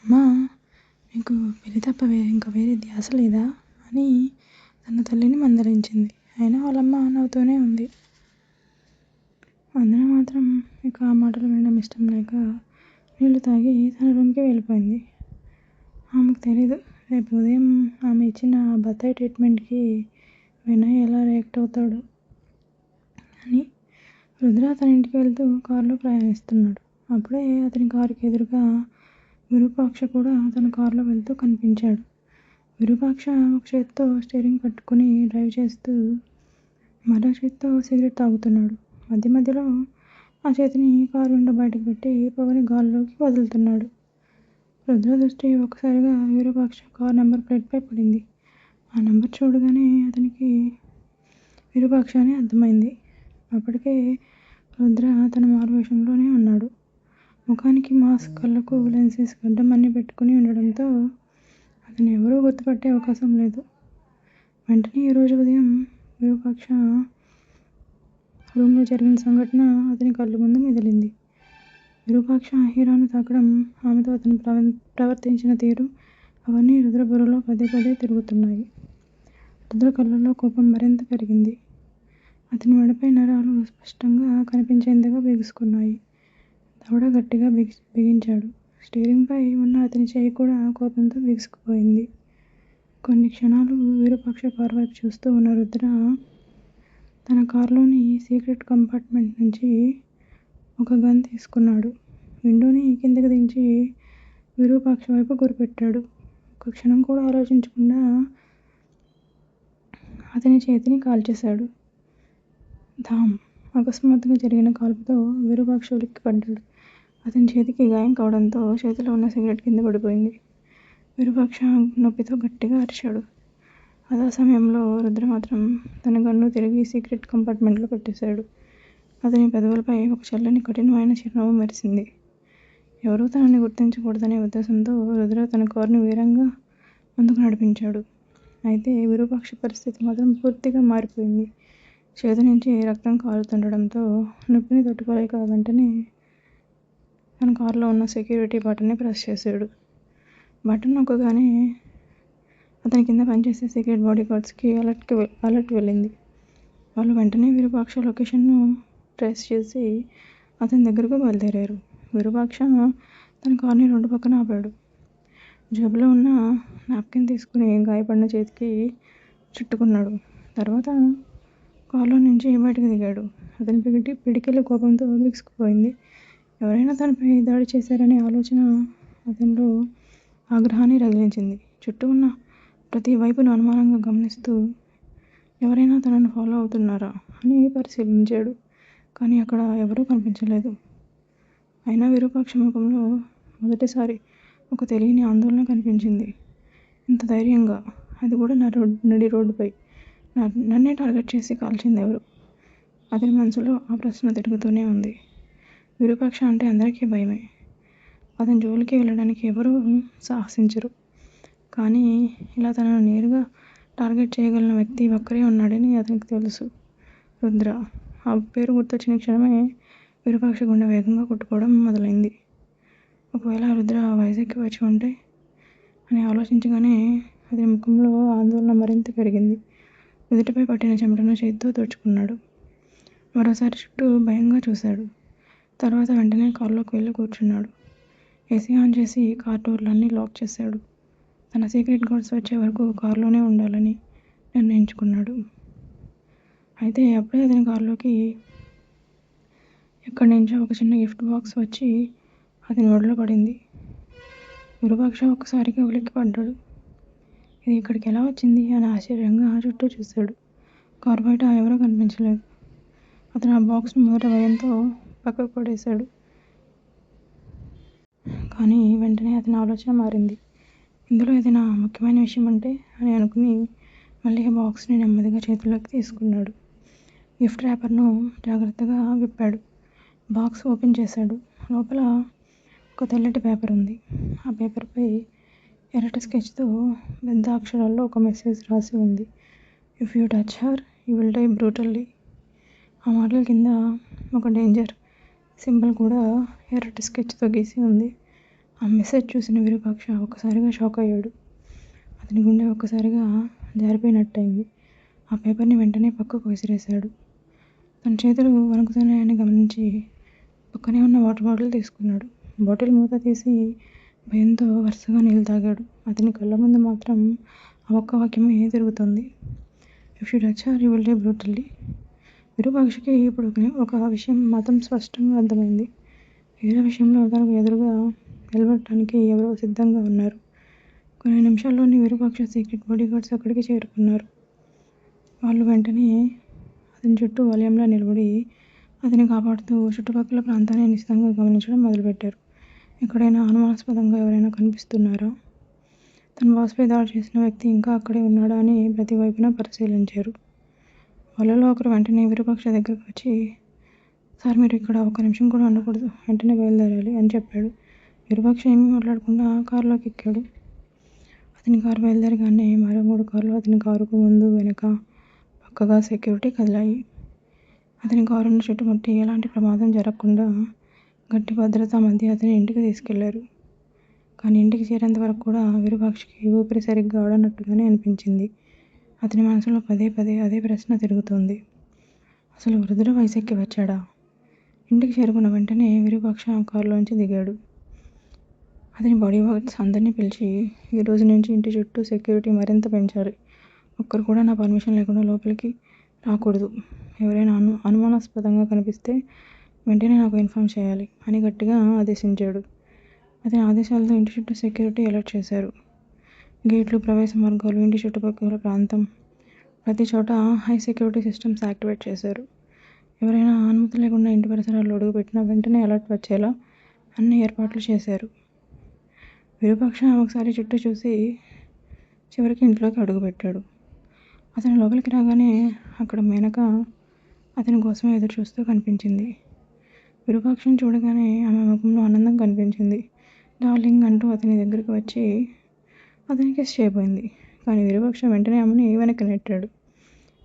అమ్మా, మీకు పెళ్ళి తప్ప ఇంకా వేరే ధ్యాస లేదా అని తన తల్లిని మందలించింది. అయినా వాళ్ళమ్మ నవ్వుతూనే ఉంది. వందన మాత్రం ఇక ఆ మాటలు వినడం ఇష్టం లేక నీళ్లు తాగి తన రూమ్కి వెళ్ళిపోయింది. ఆమెకు తెలీదు రేపు ఉదయం ఆమె ఇచ్చిన బత్తాయి ట్రీట్మెంట్కి వినయ్ ఎలా రియాక్ట్ అవుతాడు అని. రుద్ర తన ఇంటికి వెళ్తూ కారులో ప్రయాణిస్తున్నాడు. అప్పుడే అతని కారుకి ఎదురుగా విరూపాక్ష కూడా తన కారులో వెళ్తూ కనిపించాడు. విరూపాక్ష ఒక చేత్తో స్టీరింగ్ పట్టుకుని డ్రైవ్ చేస్తూ మరో చేత్తో సిగరెట్ తాగుతున్నాడు. మధ్య మధ్యలో ఆ చేతిని కారు విండో బయటకు పెట్టి పొగని గాల్లోకి వదులుతున్నాడు. రుద్ర దృష్టి ఒక్కసారిగా విరూపాక్ష కారు నెంబర్ ప్లేట్పై పడింది. ఆ నెంబర్ చూడగానే అతనికి విరూపాక్ష అని అర్థమైంది. అప్పటికే రుద్ర తన మారువేషంలోనే ఉన్నాడు. ముఖానికి మాస్క్, కళ్ళకు లెన్సెస్, గడ్డం అన్నీ పెట్టుకుని ఉండడంతో అతను ఎవరూ గుర్తుపట్టే అవకాశం లేదు. వెంటనే ఈరోజు ఉదయం విరూపాక్ష రూమ్లో జరిగిన సంఘటన అతని కళ్ళ ముందు మెదిలింది. విరూపాక్ష హీరోను తాకడం, ఆమెతో అతను ప్రవర్తించిన తీరు అవన్నీ రుద్ర బుర్రలో పదే పదే తిరుగుతున్నాయి. రుద్ర కళ్ళల్లో కోపం మరింత పెరిగింది. అతని మెడపై నరాలు స్పష్టంగా కనిపించేంతగా బిగుసుకున్నాయి. దవడ గట్టిగా బిగించాడు. స్టీరింగ్ పై ఉన్న అతని చేయి కూడా కోపంతో బిగుసుకుపోయింది. కొన్ని క్షణాలు విరూపాక్ష కారు వైపు చూస్తూ ఉన్న రుద్ర తన కారులోని సీక్రెట్ కంపార్ట్మెంట్ నుంచి ఒక గన్ తీసుకున్నాడు. విండోని కిందకి దించి విరూపాక్ష వైపు గురిపెట్టాడు. ఒక క్షణం కూడా ఆలోచించకుండా అతని చేతిని కాల్చేశాడు. ధామ్! అకస్మాత్తుగా జరిగిన కాల్పుతో విరూపాక్ష ఉలిక్కిపడ్డాడు. అతని చేతికి గాయం కావడంతో చేతిలో ఉన్న సిగరెట్ కింద పడిపోయింది. విరూపాక్ష నొప్పితో గట్టిగా అరిచాడు. అదే సమయంలో రుద్ర మాత్రం తన గన్ను తిరిగి సీక్రెట్ కంపార్ట్మెంట్లో పెట్టేశాడు. అతని పెదవులపై ఒక చల్లని కఠినమైన చిరునవ్వు మెరిసింది. ఎవరూ తనని గుర్తించకూడదనే ఉద్దేశంతో రుద్ర తన కారుని వేగంగా ముందుకు నడిపించాడు. అయితే విరూపాక్ష పరిస్థితి మాత్రం పూర్తిగా మారిపోయింది. చేతి నుంచి రక్తం కారుతుండడంతో నొప్పిని తట్టుకోలేక వెంటనే తన కారులో ఉన్న సెక్యూరిటీ బటన్ని ప్రెస్ చేశాడు. బటన్ నొక్కగానే అతని కింద పనిచేసే సీక్రెట్ బాడీ గార్డ్స్కి అలర్ట్ వెళ్ళింది. వాళ్ళు వెంటనే విరూపాక్ష లొకేషన్ను ట్రేస్ చేసి అతని దగ్గరకు బయలుదేరారు. విరూపాక్ష తన కారుని రోడ్డు పక్కన ఆపాడు. జేబులో ఉన్న నాప్కిన్ తీసుకుని గాయపడిన చేతికి చుట్టుకున్నాడు. తర్వాత కారులో నుంచి బయటకు దిగాడు. అతని పిడికిలి కోపంతో బిగుసుకుపోయింది. ఎవరైనా తనపై దాడి చేశారనే ఆలోచన అతనిలో ఆగ్రహాన్ని రగిలించింది. చుట్టూ ఉన్న ప్రతి వైపును అనుమానంగా గమనిస్తూ ఎవరైనా తనను ఫాలో అవుతున్నారా అని పరిశీలించాడు. కానీ అక్కడ ఎవరూ కనిపించలేదు. అయినా విరూపాక్ష ముఖంలో మొదటిసారి ఒక తెలియని ఆందోళన కనిపించింది. ఇంత ధైర్యంగా, అది కూడా నడి రోడ్డుపై నన్నే టార్గెట్ చేసి కాల్చింది ఎవరు? అతని మనసులో ఆ ప్రశ్న తిరుగుతూనే ఉంది. విరూపాక్ష అంటే అందరికీ భయమే. అతని జోలికి వెళ్ళడానికి ఎవరూ సాహసించరు. కానీ ఇలా తనను నేరుగా టార్గెట్ చేయగలిగిన వ్యక్తి ఒక్కరే ఉన్నాడని అతనికి తెలుసు. రుద్ర. ఆ పేరు గుర్తొచ్చిన క్షణమే విరూపాక్ష గుండె వేగంగా కొట్టుకోవడం మొదలైంది. ఒకవేళ రుద్ర వైజాగ్కి వచ్చి ఉంటే అని ఆలోచించగానే అతని ముఖంలో ఆందోళన మరింత పెరిగింది. నుదుటిపై పట్టిన చెమటను చేతితో తుడుచుకున్నాడు. మరోసారి చుట్టూ భయంగా చూశాడు. తర్వాత వెంటనే కారులోకి వెళ్ళి కూర్చున్నాడు. ఏసీ ఆన్ చేసి కార్ డోర్లన్నీ లాక్ చేశాడు. తన సీక్రెట్ గార్డ్స్ వచ్చే వరకు కారులోనే ఉండాలని నిర్ణయించుకున్నాడు. అయితే అప్పుడే అతని కారులోకి ఎక్కడి నుంచో ఒక చిన్న గిఫ్ట్ బాక్స్ వచ్చి అతని ఒడిలో పడింది. విరూపాక్ష ఒక్కసారిగా ఉలిక్కిపడ్డాడు. ఇది ఇక్కడికి ఎలా వచ్చింది అని ఆశ్చర్యంగా చుట్టూ చూశాడు. కారు బయట ఎవరూ కనిపించలేదు. అతను ఆ బాక్స్ను మొదట భయంతో పక్కకు పడేశాడు. కానీ వెంటనే అతని ఆలోచన మారింది. ఇందులో ఏదైనా ముఖ్యమైన విషయం అంటే అని అనుకుని మళ్ళీ ఆ బాక్స్ని నెమ్మదిగా చేతుల్లోకి తీసుకున్నాడు. గిఫ్ట్ ర్యాపర్ను జాగ్రత్తగా విప్పాడు. బాక్స్ ఓపెన్ చేశాడు. లోపల ఒక తెల్లటి పేపర్ ఉంది. ఆ పేపర్పై ఎర్రటి స్కెచ్తో పెద్ద అక్షరాల్లో ఒక మెసేజ్ రాసి ఉంది. If you touch her you will die brutally. ఆ మాటల కింద ఒక డేంజర్ సింబల్ కూడా ఎర్రటి స్కెచ్తో గీసి ఉంది. ఆ మెసేజ్ చూసిన విరూపాక్ష ఒక్కసారిగా షాక్ అయ్యాడు. అతని గుండె ఒక్కసారిగా జారిపోయినట్టయింది. ఆ పేపర్ని వెంటనే పక్కకు విసిరేశాడు. తన చేతులు వణుకుతున్నాయని గమనించి పక్కనే ఉన్న వాటర్ బాటిల్ తీసుకున్నాడు. బాటిల్ మూత తీసి భయంతో వరుసగా నీళ్ళు తాగాడు. అతని కళ్ళ ముందు మాత్రం ఆ ఒక్క వాక్యమే తిరుగుతోంది. If you touch her you will die brutally. విరూపాక్షకి ఇప్పుడు ఒక విషయం మాత్రం స్పష్టంగా అర్థమైంది. ఏదో విషయంలో తనకు ఎదురుగా నిలబడటానికి ఎవరో సిద్ధంగా ఉన్నారు. కొన్ని నిమిషాల్లోనే విరూపాక్ష సీక్రెట్ బాడీగార్డ్స్ అక్కడికి చేరుకున్నారు. వాళ్ళు వెంటనే అతని చుట్టూ వలయంలా నిలబడి అతన్ని కాపాడుతూ చుట్టుపక్కల ప్రాంతాన్ని నిశితంగా గమనించడం మొదలుపెట్టారు. ఎక్కడైనా అనుమానాస్పదంగా ఎవరైనా కనిపిస్తున్నారా, తన బాస్పై దాడి చేసిన వ్యక్తి ఇంకా అక్కడే ఉన్నాడా అని ప్రతి వైపున పరిశీలించారు. వాళ్ళలో ఒకరు వెంటనే విరూపాక్ష దగ్గరకు వచ్చి, సార్ మీరు ఇక్కడ ఒక్క నిమిషం కూడా ఉండకూడదు, వెంటనే బయలుదేరాలి అని చెప్పాడు. విరూపాక్ష ఏమీ మాట్లాడకుండా కారులోకి ఎక్కాడు. అతని కారు బయలుదేరగానే మరో 3 కార్లు అతని కారుకు ముందు వెనుక పక్కగా సెక్యూరిటీ కదిలాయి. అతని కారును చుట్టుముట్టి ఎలాంటి ప్రమాదం జరగకుండా గట్టి భద్రత మధ్య అతని ఇంటికి తీసుకెళ్లారు. కానీ ఇంటికి చేరేంత వరకు కూడా విరూపాక్షకి ఊపిరి సరిగ్గా ఆడనట్టుగానే అనిపించింది. అతని మనసులో పదే పదే అదే ప్రశ్న తిరుగుతోంది. అసలు వృద్ధుడు వయసెక్కి వచ్చాడా? ఇంటికి చేరుకున్న వెంటనే విరూపాక్ష కారులోంచి దిగాడు. అతని బాడీగార్డ్స్ అందరినీ పిలిచి, ఈ రోజు నుంచి ఇంటి చుట్టూ సెక్యూరిటీ మరింత పెంచాలి. ఒక్కరు కూడా నా పర్మిషన్ లేకుండా లోపలికి రాకూడదు. ఎవరైనా అనుమానాస్పదంగా కనిపిస్తే వెంటనే నాకు ఇన్ఫార్మ్ చేయాలి అని గట్టిగా ఆదేశించాడు. అతని ఆదేశాలతో ఇంటి చుట్టూ సెక్యూరిటీ అలర్ట్ చేశారు. గేట్లు, ప్రవేశ మార్గాలు, ఇంటి చుట్టుపక్కల ప్రాంతం ప్రతి చోట హై సెక్యూరిటీ సిస్టమ్స్ యాక్టివేట్ చేశారు. ఎవరైనా అనుమతి లేకుండా ఇంటి పరిసరాల్లో అడుగుపెట్టినా వెంటనే అలర్ట్ వచ్చేలా అన్ని ఏర్పాట్లు చేశారు. విరూపాక్ష ఒకసారి చుట్టూ చూసి చివరికి ఇంట్లోకి అడుగుపెట్టాడు. అతను లోపలికి రాగానే అక్కడ మేనక అతని కోసం ఎదురు చూస్తూ కనిపించింది. విరూపాక్షను చూడగానే ఆమె ముఖంలో ఆనందం కనిపించింది. డార్లింగ్ అంటూ అతని దగ్గరికి వచ్చి అతని కిస్ చేయబోయింది. కానీ విరూపాక్ష వెంటనే ఆమెని వెనక్కి నెట్టాడు.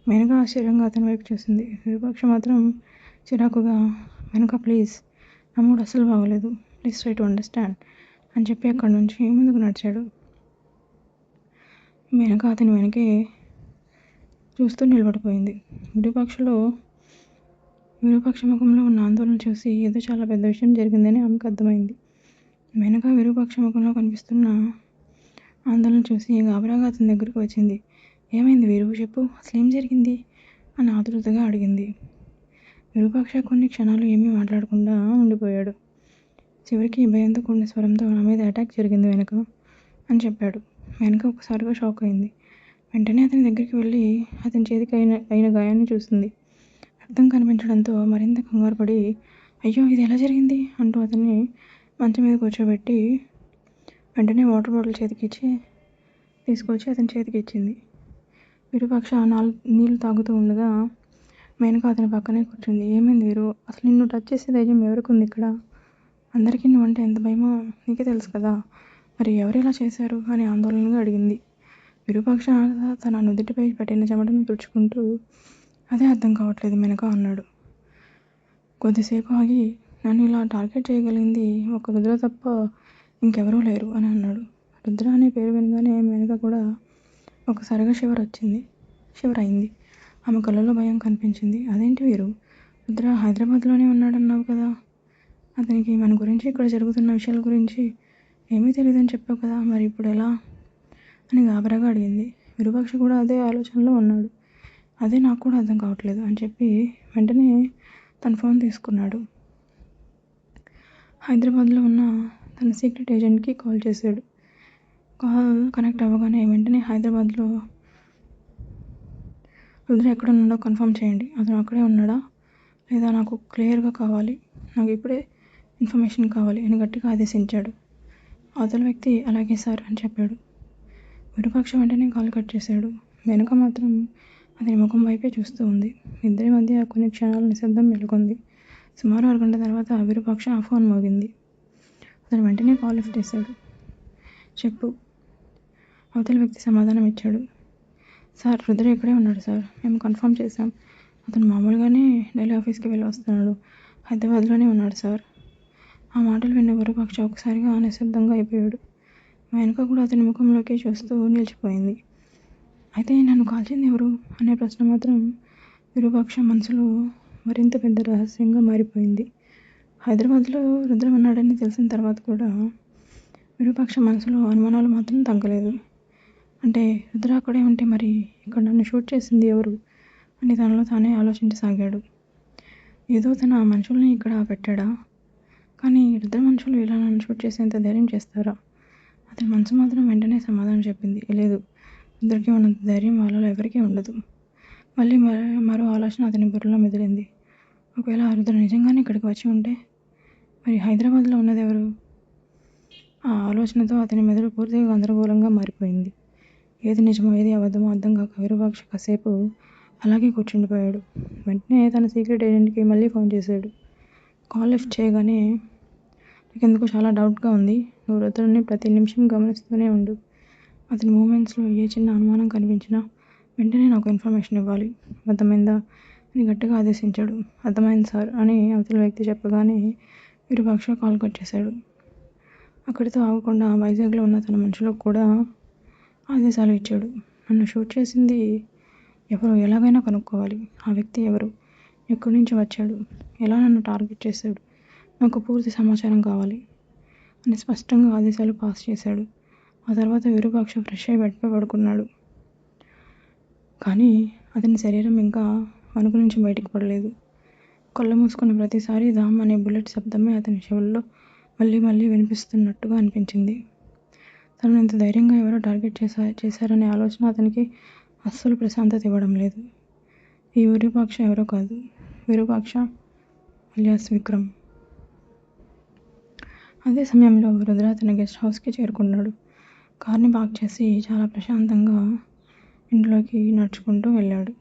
మేనక ఆశ్చర్యంగా అతని వైపు చూసింది. విరూపాక్ష మాత్రం చిరాకుగా, వెనక ప్లీజ్, నా మూడు అస్సలు బాగోలేదు, ప్లీజ్ ట్రై టు అండర్స్టాండ్ అని చెప్పి అక్కడి నుంచి ముందుకు నడిచాడు. మేనక అతని వెనకే చూస్తూ నిలబడిపోయింది. విరూపాక్ష ముఖంలో ఉన్న ఆందోళన చూసి ఏదో చాలా పెద్ద విషయం జరిగిందని ఆమెకు అర్థమైంది. మేనక విరూపాక్ష ముఖంలో కనిపిస్తున్న ఆందోళన చూసి గాబరాగా అతని దగ్గరకు వచ్చింది. ఏమైంది వీరు, చెప్పు, అసలు ఏం జరిగింది అని ఆతృతగా అడిగింది. విరూపాక్ష కొన్ని క్షణాలు ఏమీ మాట్లాడకుండా ఉండిపోయాడు. చివరికి భయంతో కూడిన స్వరంతో, నా మీద అటాక్ జరిగింది వెనక అని చెప్పాడు. వెనక ఒకసారిగా షాక్ అయింది. వెంటనే అతని దగ్గరికి వెళ్ళి అతని చేతికి అయిన గాయాన్ని చూసింది. రక్తం కనిపించడంతో మరింత కంగారు పడి, అయ్యో ఇది ఎలా జరిగింది అంటూ అతన్ని మంచం మీద కూర్చోబెట్టి వెంటనే వాటర్ బాటిల్ తీసుకొచ్చి అతని చేతికి ఇచ్చింది. విరూపాక్ష నీళ్లు తాగుతూ ఉండగా మేనక అతని పక్కనే కూర్చుంది. ఏమైంది వీరు, అసలు నిన్ను టచ్ చేసే ధైర్యం ఎవరికి ఉంది ఇక్కడ? అందరికీ నువ్వంటే ఎంత భయమో నీకే తెలుసు కదా, మరి ఎవరు ఇలా చేశారు అని ఆందోళనగా అడిగింది. విరూపాక్ష తన నుదుటిపై పట్టిన చెమటను తుడుచుకుంటూ, అదే అర్థం కావట్లేదు మేనక అన్నాడు. కొద్దిసేపు ఆగి, నన్ను ఇలా టార్గెట్ చేయగలిగింది ఒక రుద్ర తప్ప ఇంకెవరూ లేరు అని అన్నాడు. రుద్ర అనే పేరు వినగానే మేనక కూడా ఒకసారిగా షివర్ అయింది. ఆమె కళ్ళలో భయం కనిపించింది. అదేంటి వీరు, రుద్ర హైదరాబాద్లోనే ఉన్నాడన్నావు కదా, అతనికి మన గురించి, ఇక్కడ జరుగుతున్న విషయాల గురించి ఏమీ తెలియదని చెప్పావు కదా, మరి ఇప్పుడు ఎలా అని గాబరాగా అడిగింది. విరూపాక్ష కూడా అదే ఆలోచనలో ఉన్నాడు. అదే నాకు కూడా అర్థం కావట్లేదు అని చెప్పి వెంటనే తన ఫోన్ తీసుకున్నాడు. హైదరాబాద్లో ఉన్న తన సీక్రెట్ ఏజెంట్కి కాల్ చేశాడు. కాల్ కనెక్ట్ అవ్వగానే వెంటనే హైదరాబాద్లో రుద్ర ఎక్కడున్నాడో కన్ఫర్మ్ చేయండి, అతను అక్కడే ఉన్నాడా లేదా నాకు క్లియర్గా కావాలి, నాకు ఇప్పుడే ఇన్ఫర్మేషన్ కావాలి అని గట్టిగా ఆదేశించాడు. అవతల వ్యక్తి అలాగే సార్ అని చెప్పాడు. విరూపాక్ష వెంటనే కాల్ కట్ చేశాడు. వెనుక మాత్రం అతని ముఖం వైపే చూస్తూ ఉంది. ఇద్దరి మధ్య కొన్ని క్షణాల నిశ్శబ్దం నెలకొంది. సుమారు 6 గంటల తర్వాత విరూపాక్ష ఆ ఫోన్ మోగింది. అతను వెంటనే కాల్ లిఫ్ట్ చేశాడు. చెప్పు, అవతల వ్యక్తి సమాధానం ఇచ్చాడు. సార్, రుద్ర ఇక్కడే ఉన్నాడు సార్, మేము కన్ఫర్మ్ చేశాం, అతను మామూలుగానే ఢిల్లీ ఆఫీస్కి వెళ్ళి వస్తున్నాడు, హైదరాబాద్లోనే ఉన్నాడు సార్ ఆ మాటలు విన్న విరూపాక్ష ఒకసారిగా నిశ్శబ్దంగా అయిపోయాడు. వెనుక కూడా అతని ముఖంలోకి చూస్తూ నిలిచిపోయింది. అయితే నన్ను కాల్చింది ఎవరు అనే ప్రశ్న మాత్రం విరూపాక్ష మనసులో మరింత పెద్ద రహస్యంగా మారిపోయింది. హైదరాబాద్లో రుద్రం ఉన్నాడని తెలిసిన తర్వాత కూడా విరూపాక్ష మనసులో అనుమానాలు మాత్రం తగ్గలేదు. అంటే రుద్ర అక్కడే ఉంటే మరి ఇక్కడ నన్ను షూట్ చేసింది ఎవరు అని తనలో తానే ఆలోచించసాగాడు. ఏదో తన మనుషుల్ని ఇక్కడ పెట్టాడా? కానీ రుద్ర మనుషులు ఇలా నన్ను షూట్ చేసేంత ధైర్యం చేస్తారా? అతని మనసు మాత్రం వెంటనే సమాధానం చెప్పింది, లేదు, రుద్రకి ఉన్నంత ధైర్యం వాళ్ళలో ఎవరికీ ఉండదు. మళ్ళీ మరో ఆలోచన అతని బుర్రలో మెదిలింది. ఒకవేళ రుద్ర నిజంగానే ఇక్కడికి వచ్చి ఉంటే మరి హైదరాబాద్లో ఉన్నది ఎవరు? ఆ ఆలోచనతో అతని మెదడు పూర్తిగా గందరగోళంగా మారిపోయింది. ఏది నిజమో ఏది అబద్ధమో అర్థం కాక విరూపాక్ష కాసేపు అలాగే కూర్చుండిపోయాడు. వెంటనే తన సీక్రెట్ ఏజెంట్కి మళ్ళీ ఫోన్ చేశాడు. కాల్ లిఫ్ట్ చేయగానే, నాకెందుకో చాలా డౌట్గా ఉంది. నువ్వు రుద్రని ప్రతి నిమిషం గమనిస్తూనే ఉండు. అతని మూమెంట్స్లో ఏ చిన్న అనుమానం కనిపించినా వెంటనే నాకు ఇన్ఫర్మేషన్ ఇవ్వాలి. అర్థమైందా అని గట్టిగా ఆదేశించాడు. అర్థమైంది సార్ అని అవతల వ్యక్తి చెప్పగానే విరూపాక్ష కాల్ కట్ చేశాడు. అక్కడితో ఆగకుండా వైజాగ్లో ఉన్న తన మనుషులకు కూడా ఆదేశాలు ఇచ్చాడు. నన్ను షూట్ చేసింది ఎవరో ఎలాగైనా కనుక్కోవాలి. ఆ వ్యక్తి ఎవరు, ఎక్కడి నుంచి వచ్చాడు, ఎలా నన్ను టార్గెట్ చేశాడు, నాకు పూర్తి సమాచారం కావాలి అని స్పష్టంగా ఆదేశాలు పాస్ చేశాడు. ఆ తర్వాత విరూపాక్ష ఫ్రెష్ అయి బెడ్పై పడుకున్నాడు. కానీ అతని శరీరం ఇంకా వణుకు నుంచి బయటికి పడలేదు. కళ్ళు మూసుకున్న ప్రతిసారి ధామ్ అనే బుల్లెట్ శబ్దమే అతని చెవుల్లో మళ్ళీ మళ్ళీ వినిపిస్తున్నట్టుగా అనిపించింది. తనను ఇంత ధైర్యంగా ఎవరో టార్గెట్ చేశారనే ఆలోచన అతనికి అస్సలు ప్రశాంతత ఇవ్వడం లేదు. ఈ విరూపాక్ష ఎవరో కాదు, విరూపాక్ష అలియాస్ విక్రమ్. అదే సమయంలో రుద్ర తన గెస్ట్ హౌస్కి చేరుకున్నాడు. కార్ని పార్క్ చేసి చాలా ప్రశాంతంగా ఇంట్లోకి నడుచుకుంటూ వెళ్ళాడు.